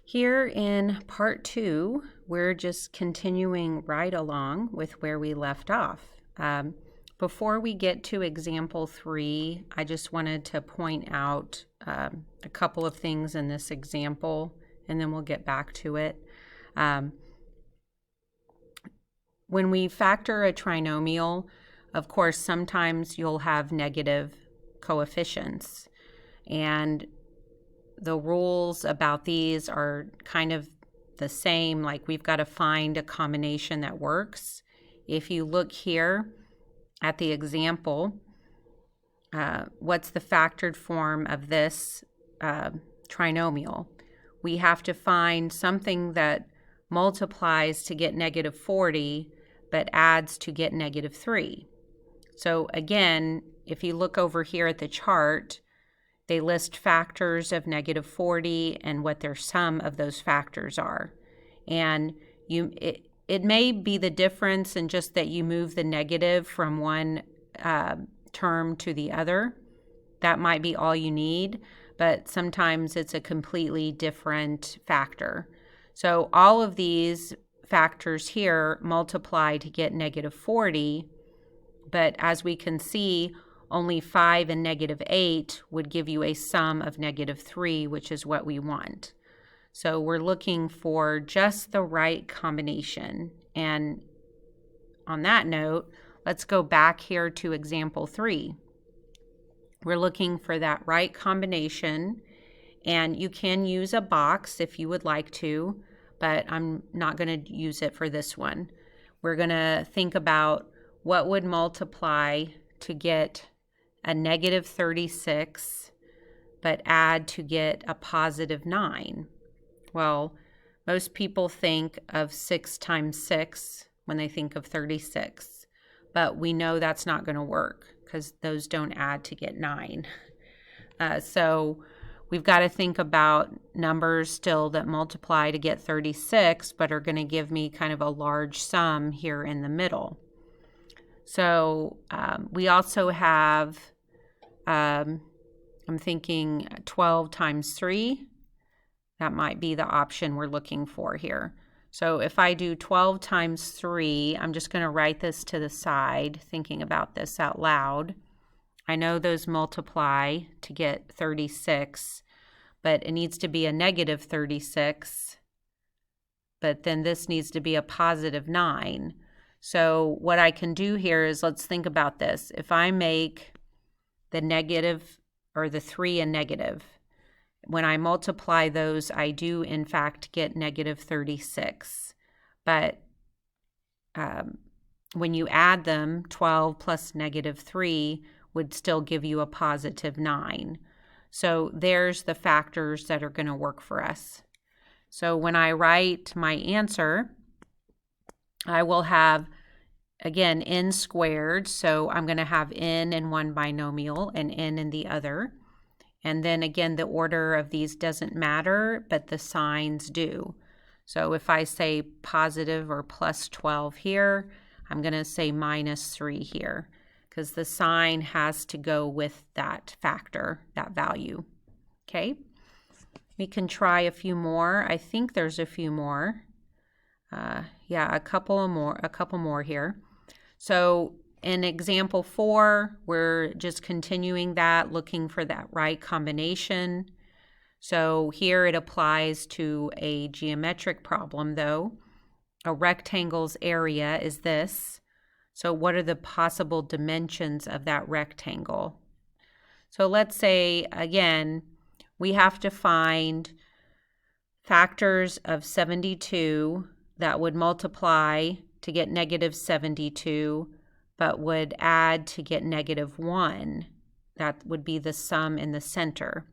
Here in part 2, we're just continuing right along with where we left off. Before we get to example 3, I just wanted to point out a couple of things in this example, and then we'll get back to it. When we factor a trinomial, of course, sometimes you'll have negative coefficients, and the rules about these are kind of the same. Like, we've got to find a combination that works. If you look here at the example, what's the factored form of this trinomial? We have to find something that multiplies to get negative 40, but adds to get negative 3. So again, if you look over here at the chart, they list factors of negative 40 and what their sum of those factors are. And it may be the difference in just that you move the negative from one term to the other. That might be all you need, but sometimes it's a completely different factor. So all of these factors here multiply to get negative 40, but as we can see, only 5 and negative 8 would give you a sum of negative 3, which is what we want. So we're looking for just the right combination. And on that note, let's go back here to example 3. We're looking for that right combination, and you can use a box if you would like to, but I'm not going to use it for this one. We're going to think about what would multiply to get a negative 36, but add to get a positive 9. Well, most people think of 6 times 6 when they think of 36, but we know that's not going to work because those don't add to get 9. So we've got to think about numbers still that multiply to get 36, but are going to give me kind of a large sum here in the middle. So we also have, I'm thinking 12 times 3. That might be the option we're looking for here. So if I do 12 times 3, I'm just going to write this to the side, thinking about this out loud. I know those multiply to get 36, but it needs to be a negative 36, but then this needs to be a positive 9. So what I can do here is, let's think about this. If I make the negative or the 3 a negative, when I multiply those, I do in fact get negative 36. But when you add them, 12 plus negative 3 would still give you a positive 9. So there's the factors that are going to work for us. So when I write my answer, I will have, again, n squared. So I'm going to have n in one binomial and n in the other. And then again, the order of these doesn't matter, but the signs do. So if I say positive or plus 12 here, I'm going to say minus 3 here, because the sign has to go with that factor, that value. Okay, we can try a few more. I think there's a few more. Yeah, a couple more here. So in example 4, we're just continuing that, looking for that right combination. So here it applies to a geometric problem, though. A rectangle's area is this. So what are the possible dimensions of that rectangle? So let's say, again, we have to find factors of 72 that would multiply to get negative 72, but would add to get negative 1. That would be the sum in the center.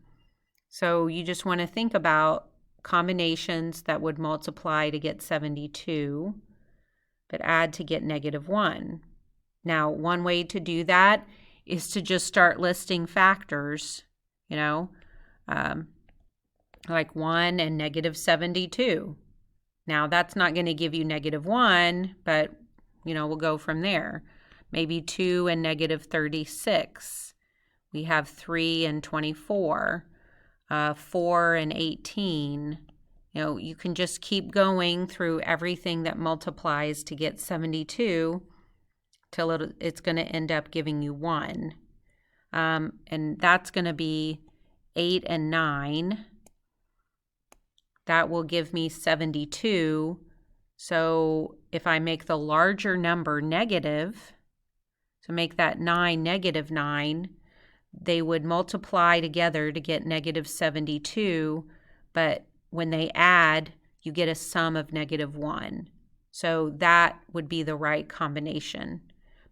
So you just want to think about combinations that would multiply to get 72, but add to get negative 1. Now, one way to do that is to just start listing factors, like 1 and negative 72. Now, that's not going to give you negative 1, but, we'll go from there. Maybe 2 and negative 36. We have 3 and 24, 4 and 18, You can just keep going through everything that multiplies to get 72 till it's going to end up giving you 1. And that's going to be 8 and 9. That will give me 72. So if I make the larger number negative, so make that 9 negative 9, they would multiply together to get negative 72, but when they add, you get a sum of negative 1. So that would be the right combination.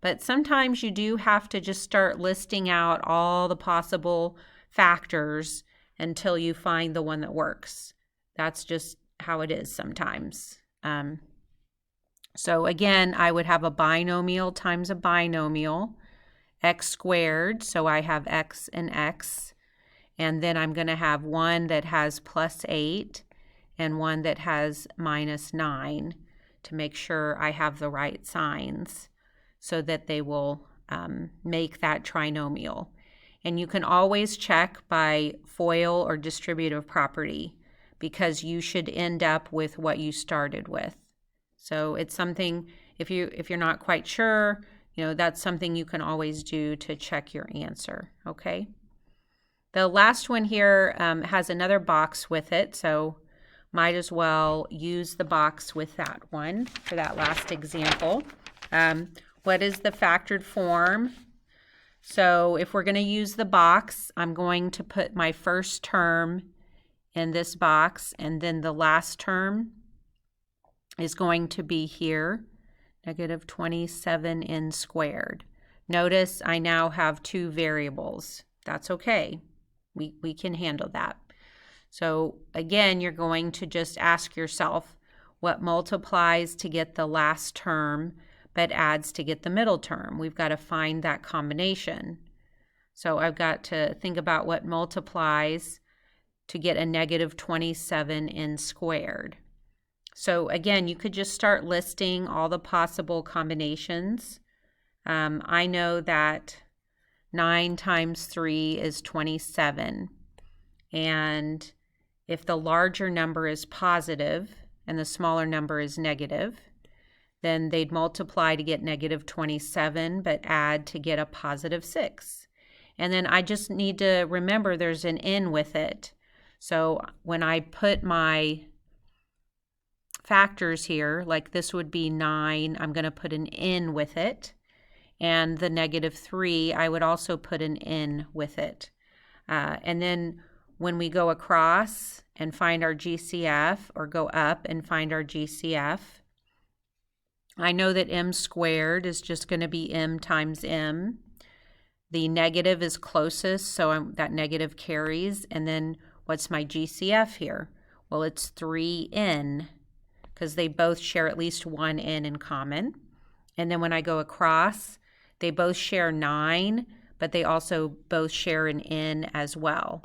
But sometimes you do have to just start listing out all the possible factors until you find the one that works. That's just how it is sometimes. So again, I would have a binomial times a binomial, x squared, so I have x and x, and then I'm going to have one that has plus 8 and one that has minus 9 to make sure I have the right signs so that they will make that trinomial. And you can always check by FOIL or distributive property because you should end up with what you started with. So it's something, if you're not quite sure, that's something you can always do to check your answer, okay? The last one here has another box with it, so might as well use the box with that one for that last example. What is the factored form? So if we're going to use the box, I'm going to put my first term in this box, and then the last term is going to be here, negative 27n squared. Notice I now have 2 variables. That's okay. We can handle that. So again, you're going to just ask yourself what multiplies to get the last term but adds to get the middle term. We've got to find that combination. So I've got to think about what multiplies to get a negative 27n squared. So again, you could just start listing all the possible combinations. I know that 9 times 3 is 27. And if the larger number is positive and the smaller number is negative, then they'd multiply to get negative 27, but add to get a positive 6. And then I just need to remember there's an n with it. So when I put my factors here, like this would be 9, I'm going to put an n with it. And the negative 3, I would also put an n with it. And then when we go across and find our GCF, or go up and find our GCF, I know that m squared is just going to be m times m. The negative is closest, so that negative carries. And then what's my GCF here? Well, it's 3n, because they both share at least one n in common. And then when I go across, they both share 9, but they also both share an n as well.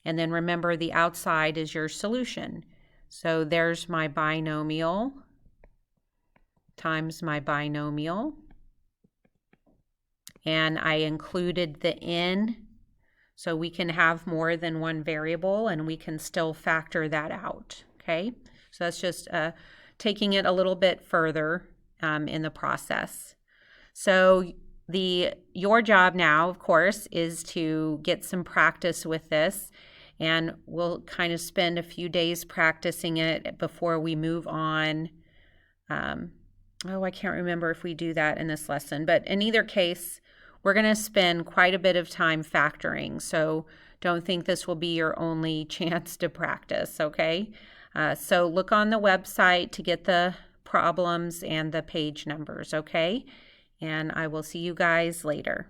And then remember, the outside is your solution. So there's my binomial times my binomial. And I included the n, so we can have more than one variable and we can still factor that out, okay? So that's just taking it a little bit further in the process. So your job now, of course, is to get some practice with this, and we'll kind of spend a few days practicing it before we move on. I can't remember if we do that in this lesson, but in either case, we're going to spend quite a bit of time factoring, so don't think this will be your only chance to practice, okay? So look on the website to get the problems and the page numbers, okay? And I will see you guys later.